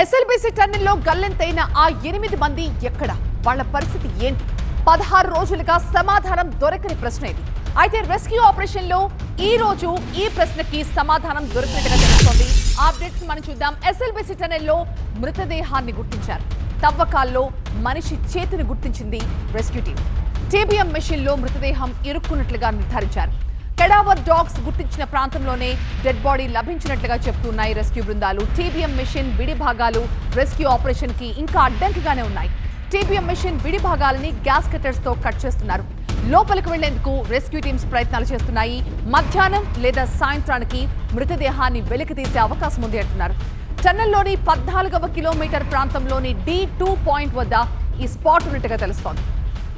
SLBC టన్నెల్లో గల్లంతైన ఆ 8 మంది ఎక్కడ, వాళ్ళ పరిస్థితి ఏంటి? 16 రోజులుగా సమాధానం దొరకని ప్రశ్న ఇది. అయితే రెస్క్యూ ఆపరేషన్ లో ఈ రోజు ఈ ప్రశ్నకి సమాధానం దొరికినట్టుగా తెలుస్తోంది. అప్డేట్స్ మనం చూద్దాం. ఎస్ఎల్బీసీ టన్నెల్లో మృతదేహాన్ని గుర్తించారు. తవ్వకాల్లో మనిషి చేతిని గుర్తించింది రెస్క్యూ టీం. టీబీఎం మెషిన్ లో మృతదేహం ఇరుక్కున్నట్లుగా నిర్ధారించారు. కెడావర్ డాగ్స్ గుర్తించిన ప్రాంతంలోనే డెడ్ బాడీ లభించినట్లుగా చెప్తున్నాయి రెస్క్యూ బృందాలు. టీబీఎం మెషిన్ విడి భాగాలు రెస్క్యూ ఆపరేషన్ కి ఇంకా అడ్డంకిగానే ఉన్నాయి. టీబీఎం మెషిన్ విడి భాగాలని గ్యాస్ కట్టర్స్ తో కట్ చేస్తున్నారు. లోపలికి వెళ్లేందుకు రెస్క్యూ టీమ్స్ ప్రయత్నాలు చేస్తున్నాయి. మధ్యాహ్నం లేదా సాయంత్రానికి మృతదేహాన్ని వెలికి తీసే అవకాశం ఉంది అంటున్నారు. టన్నెల్లోని 14వ కిలోమీటర్ ప్రాంతంలోని D2 పాయింట్ వద్ద ఈ స్పాట్ ఉన్నట్టుగా తెలుస్తోంది.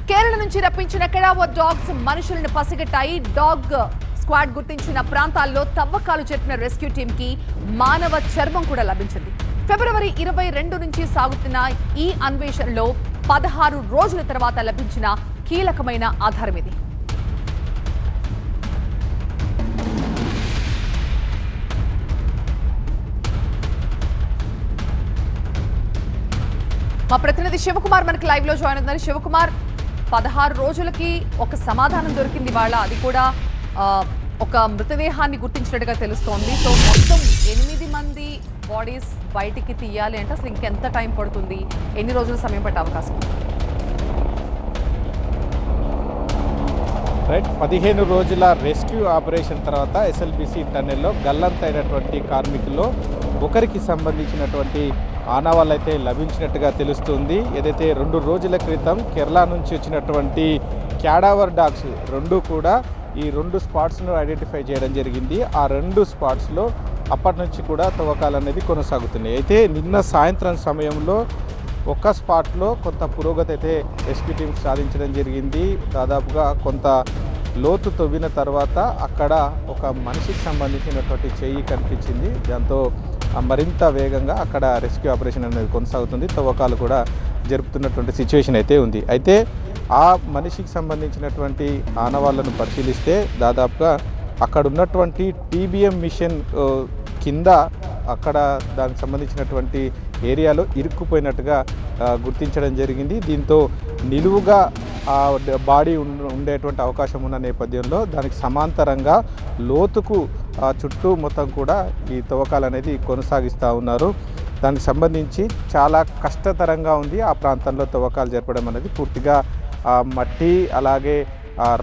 కేరళ నుంచి రప్పించిన కెడావర్ డాగ్స్ మనుషులను పసిగట్టాయి. డాగ్ స్క్వాడ్ గుర్తించిన ప్రాంతాల్లో తవ్వకాలు జరిపిన రెస్క్యూ టీమ్ కి మానవ చర్మం కూడా లభించింది. ఫిబ్రవరి 22 నుంచి సాగుతున్న ఈ అన్వేషణలో 16 రోజుల తర్వాత లభించిన కీలకమైన ఆధారం ఇది. మా ప్రతినిధి శివకుమార్ మనకి లైవ్ లో జాయిన్ అవుతున్నారు. శివకుమార్, 16 రోజులకి ఒక సమాధానం దొరికింది వాళ్ళ, అది కూడా ఒక మృతదేహాన్ని గుర్తించినట్టుగా తెలుస్తోంది. సో మొత్తం 8 మంది బాడీస్ బయటికి తీయాలి అంటే అసలు ఇంకెంత టైం పడుతుంది? ఎన్ని రోజులు సమయం పట్టే అవకాశం ఉంది? రైట్, 15 రోజుల రెస్క్యూ ఆపరేషన్ తర్వాత ఎస్ఎల్బీసీ టన్నెల్లో గల్లంతైనటువంటి కార్మికుల్లో ఒకరికి సంబంధించినటువంటి ఆనవాళ్ళు అయితే లభించినట్టుగా తెలుస్తుంది. ఏదైతే 2 రోజుల క్రితం కేరళ నుంచి వచ్చినటువంటి క్యాడావర్ డాగ్స్ 2 కూడా ఈ 2 స్పాట్స్ను ఐడెంటిఫై చేయడం జరిగింది. ఆ 2 స్పాట్స్లో అప్పటి నుంచి కూడా తవ్వకాలు అనేది కొనసాగుతున్నాయి. అయితే నిన్న సాయంత్రం సమయంలో ఒక స్పాట్లో కొంత పురోగతి అయితే రెస్క్యూ టీమ్ సాధించడం జరిగింది. దాదాపుగా కొంత లోతు తవ్విన తర్వాత అక్కడ ఒక మనిషికి సంబంధించినటువంటి చెయ్యి కనిపించింది. దాంతో మరింత వేగంగా అక్కడ రెస్క్యూ ఆపరేషన్ అనేది కొనసాగుతుంది. తవ్వకాలు కూడా జరుపుతున్నటువంటి సిచ్యువేషన్ అయితే ఉంది. అయితే ఆ మనిషికి సంబంధించినటువంటి ఆనవాళ్ళను పరిశీలిస్తే దాదాపుగా అక్కడ ఉన్నటువంటి టీబీఎం మిషన్ కింద అక్కడ దానికి సంబంధించినటువంటి ఏరియాలో ఇరుక్కుపోయినట్టుగా గుర్తించడం జరిగింది. దీంతో నిలువుగా బాడీ ఉండేటువంటి అవకాశం ఉన్న నేపథ్యంలో దానికి సమాంతరంగా లోతుకు చుట్టూ మొత్తం కూడా ఈ తవ్వకాలు అనేది కొనసాగిస్తూ ఉన్నారు. దానికి సంబంధించి చాలా కష్టతరంగా ఉంది ఆ ప్రాంతంలో తవ్వకాలు జరపడం అనేది. పూర్తిగా మట్టి అలాగే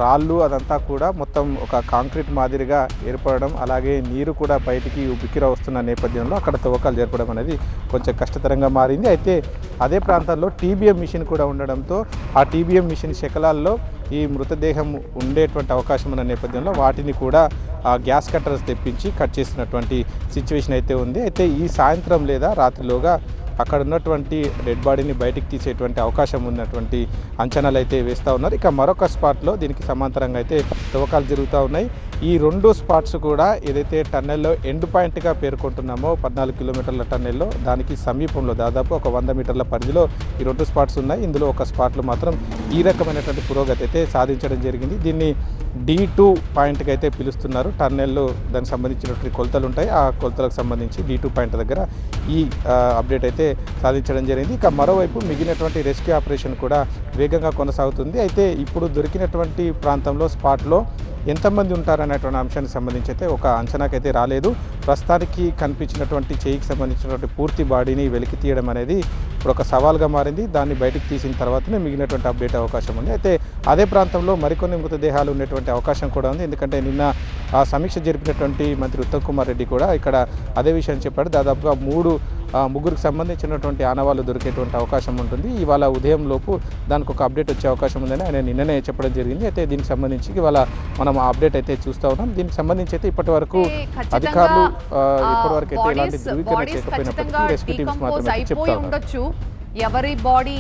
రాళ్ళు అదంతా కూడా మొత్తం ఒక కాంక్రీట్ మాదిరిగా ఏర్పడడం, అలాగే నీరు కూడా బయటికి ఉబికిరా వస్తున్న నేపథ్యంలో అక్కడ తవ్వకాలు జరపడం అనేది కొంచెం కష్టతరంగా మారింది. అయితే అదే ప్రాంతాల్లో టీబీఎం మిషన్ కూడా ఉండడంతో ఆ టీబీఎం మిషన్ శకలాల్లో ఈ మృతదేహం ఉండేటువంటి అవకాశం ఉన్న నేపథ్యంలో వాటిని కూడా గ్యాస్ కట్టర్స్ తెప్పించి కట్ చేసినటువంటి సిచ్యువేషన్ అయితే ఉంది. అయితే ఈ సాయంత్రం లేదా రాత్రిలోగా అక్కడ ఉన్నటువంటి డెడ్ బాడీని బయటికి తీసేటువంటి అవకాశం ఉన్నటువంటి అంచనాలు అయితే వేస్తూ ఉన్నారు. ఇక మరొక స్పాట్లో దీనికి సమాంతరంగా అయితే తవ్వకాలు జరుగుతూ ఉన్నాయి. ఈ 2 స్పాట్స్ కూడా ఏదైతే టన్నెల్లో ఎండ్ పాయింట్గా పేర్కొంటున్నామో 14 కిలోమీటర్ల టన్నెల్లో దానికి సమీపంలో దాదాపు ఒక 100 మీటర్ల పరిధిలో ఈ 2 స్పాట్స్ ఉన్నాయి. ఇందులో ఒక స్పాట్లో మాత్రం ఈ రకమైనటువంటి పురోగతి అయితే సాధించడం జరిగింది. దీన్ని D2 పాయింట్గా అయితే పిలుస్తున్నారు. టన్నెల్లో దానికి సంబంధించినటువంటి కొలతలు ఉంటాయి. ఆ కొలతలకు సంబంధించి D2 పాయింట్ దగ్గర ఈ అప్డేట్ అయితే సాధించడం జరిగింది. ఇక మరోవైపు మిగిలినటువంటి రెస్క్యూ ఆపరేషన్ కూడా వేగంగా కొనసాగుతుంది. అయితే ఇప్పుడు దొరికినటువంటి ప్రాంతంలో స్పాట్లో ఎంతమంది ఉంటారనేటువంటి అంశానికి సంబంధించి అయితే ఒక అంచనాకైతే రాలేదు. ప్రస్తుతానికి కనిపించినటువంటి చేయికి సంబంధించినటువంటి పూర్తి బాడీని వెలికి తీయడం అనేది ఇప్పుడు ఒక సవాల్గా మారింది. దాన్ని బయటికి తీసిన తర్వాతనే మిగిలినటువంటి అప్డేట్ అవకాశం ఉంది. అయితే అదే ప్రాంతంలో మరికొన్ని మృతదేహాలు ఉండేటువంటి అవకాశం కూడా ఉంది. ఎందుకంటే నిన్న సమీక్ష జరిపినటువంటి మంత్రి ఉత్తమ్ కుమార్ రెడ్డి కూడా ఇక్కడ అదే విషయం చెప్పాడు. దాదాపుగా ముగ్గురికి సంబంధించినటువంటి ఆనవాళ్ళు దొరికేటువంటి అవకాశం ఉంటుంది. ఇవాళ ఉదయం లోపు దానికి ఒక అప్డేట్ వచ్చే అవకాశం ఉందని ఆయన నిన్ననే చెప్పడం జరిగింది. అయితే దీనికి సంబంధించి ఇవాళ మనం అప్డేట్ అయితే చూస్తూ ఉన్నాం. దీనికి సంబంధించి అయితే ఇప్పటి వరకు అధికారులు ఇప్పటివరకు అయితే ఎలాంటి ధృవీకరణ చేయకపోయినప్పటికీ రెస్క్యూ టీమ్స్ మాత్రమే చెప్తా ఉన్నారు. ఎవరి బాడీ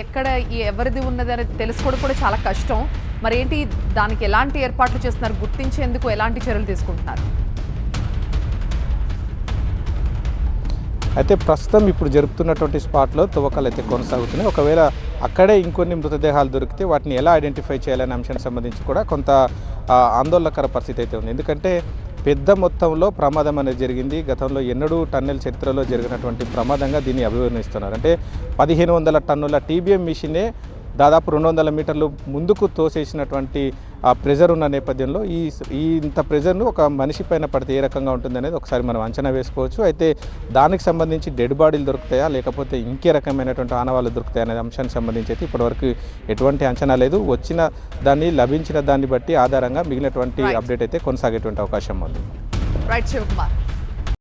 ఎక్కడ ఎవరిది ఉన్నది అనేది తెలుసుకోవడం కూడా చాలా కష్టం. మరి ఏంటి, దానికి ఎలాంటి ఏర్పాట్లు చేస్తున్నారు? గుర్తించేందుకు ఎలాంటి చర్యలు తీసుకుంటున్నారు? అయితే ప్రస్తుతం ఇప్పుడు జరుపుతున్నటువంటి స్పాట్లో తవ్వకాలు అయితే కొనసాగుతున్నాయి. ఒకవేళ అక్కడే ఇంకొన్ని మృతదేహాలు దొరికితే వాటిని ఎలా ఐడెంటిఫై చేయాలనే అంశానికి సంబంధించి కూడా కొంత ఆందోళనకర పరిస్థితి అయితే ఉంది. ఎందుకంటే పెద్ద మొత్తంలో ప్రమాదం అనేది జరిగింది. గతంలో ఎన్నడూ టన్నెల్ చరిత్రలో జరిగినటువంటి ప్రమాదంగా దీన్ని అభివర్ణిస్తున్నారు. అంటే 1500 టన్నుల టీబీఎం మిషనే దాదాపు 200 మీటర్లు ముందుకు తోసేసినటువంటి ఆ ప్రెజర్ ఉన్న నేపథ్యంలో ఈ ఇంత ప్రెజర్ను ఒక మనిషి పైన పడితే ఏ రకంగా ఉంటుంది అనేది ఒకసారి మనం అంచనా వేసుకోవచ్చు. అయితే దానికి సంబంధించి డెడ్ బాడీలు దొరుకుతాయా లేకపోతే ఇంకే రకమైనటువంటి ఆనవాళ్ళు దొరుకుతాయా అనే అంశానికి సంబంధించి అయితే ఇప్పటివరకు ఎటువంటి అంచనా లేదు. వచ్చిన దాన్ని లభించిన దాన్ని బట్టి ఆధారంగా మిగిలినటువంటి అప్డేట్ అయితే కొనసాగేటువంటి అవకాశం ఉంది. రైట్ శివకుమార్.